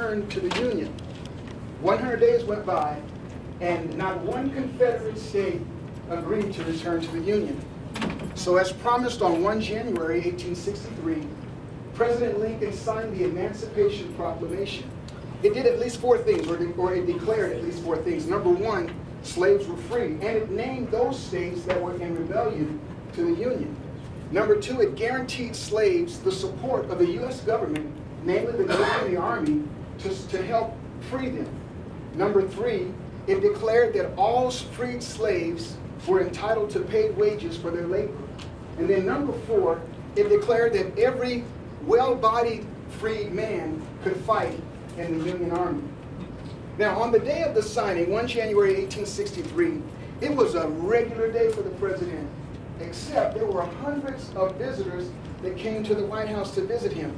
return to the Union. 100 days went by, and not one Confederate state agreed to return to the Union. So as promised on 1 January 1863, President Lincoln signed the Emancipation Proclamation. It did at least 4 things, or it declared at least 4 things. Number 1, slaves were free, and it named those states that were in rebellion to the Union. Number 2, it guaranteed slaves the support of the U.S. government, namely the Navy and the Army, to help free them. Number 3, it declared that all freed slaves were entitled to paid wages for their labor. And then number 4, it declared that every well-bodied freed man could fight in the Union Army. Now, on the day of the signing, 1 January 1863, it was a regular day for the president, except there were hundreds of visitors that came to the White House to visit him.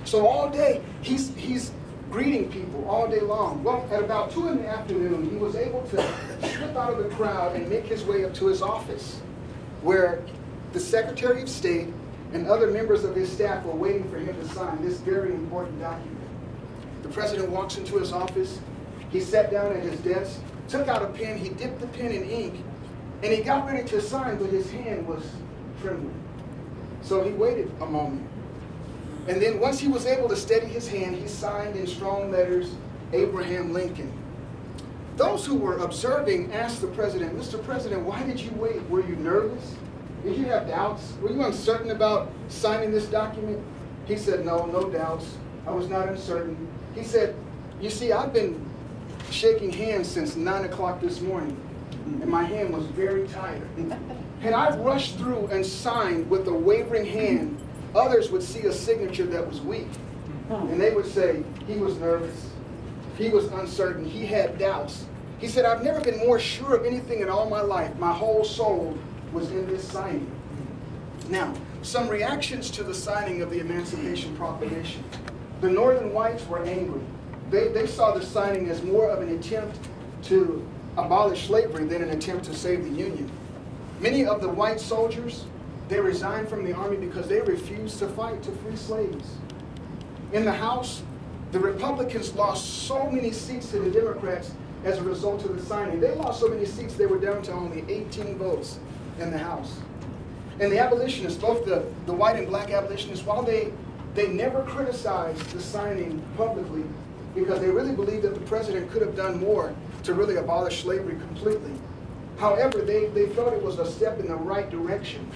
So all day, he's greeting people all day long. Well, at about 2 in the afternoon, he was able to slip out of the crowd and make his way up to his office, where the Secretary of State and other members of his staff were waiting for him to sign this very important document. The president walks into his office. He sat down at his desk, took out a pen, he dipped the pen in ink, and he got ready to sign, but his hand was trembling. So he waited a moment. And then once he was able to steady his hand, he signed in strong letters, Abraham Lincoln. Those who were observing asked the president, Mr. President, why did you wait? Were you nervous? Did you have doubts? Were you uncertain about signing this document? He said, no doubts. I was not uncertain. He said, you see, I've been shaking hands since 9 o'clock this morning, and my hand was very tired. Had I rushed through and signed with a wavering hand, others would see a signature that was weak, and they would say, he was nervous, he was uncertain, he had doubts. He said, I've never been more sure of anything in all my life. My whole soul was in this signing. Now, some reactions to the signing of the Emancipation Proclamation. The Northern whites were angry. They saw the signing as more of an attempt to abolish slavery than an attempt to save the Union. Many of the white soldiers, they resigned from the Army because they refused to fight to free slaves. In the House, the Republicans lost so many seats to the Democrats as a result of the signing. They lost so many seats they were down to only 18 votes in the House. And the abolitionists, both the white and black abolitionists, while they never criticized the signing publicly because they really believed that the president could have done more to really abolish slavery completely. However, they felt it was a step in the right direction.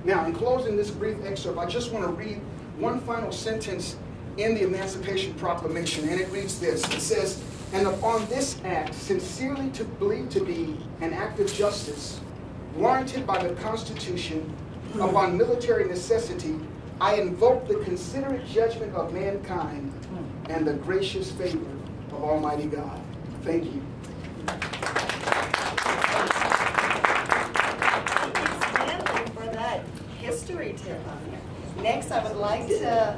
Now, in closing this brief excerpt, I just want to read one final sentence in the Emancipation Proclamation, and it reads this. It says, and upon this act, sincerely to believe to be an act of justice, warranted by the Constitution, upon military necessity, I invoke the considerate judgment of mankind and the gracious favor of Almighty God. Thank you. Thank you, Stanley, for that history tip. Next, I would like to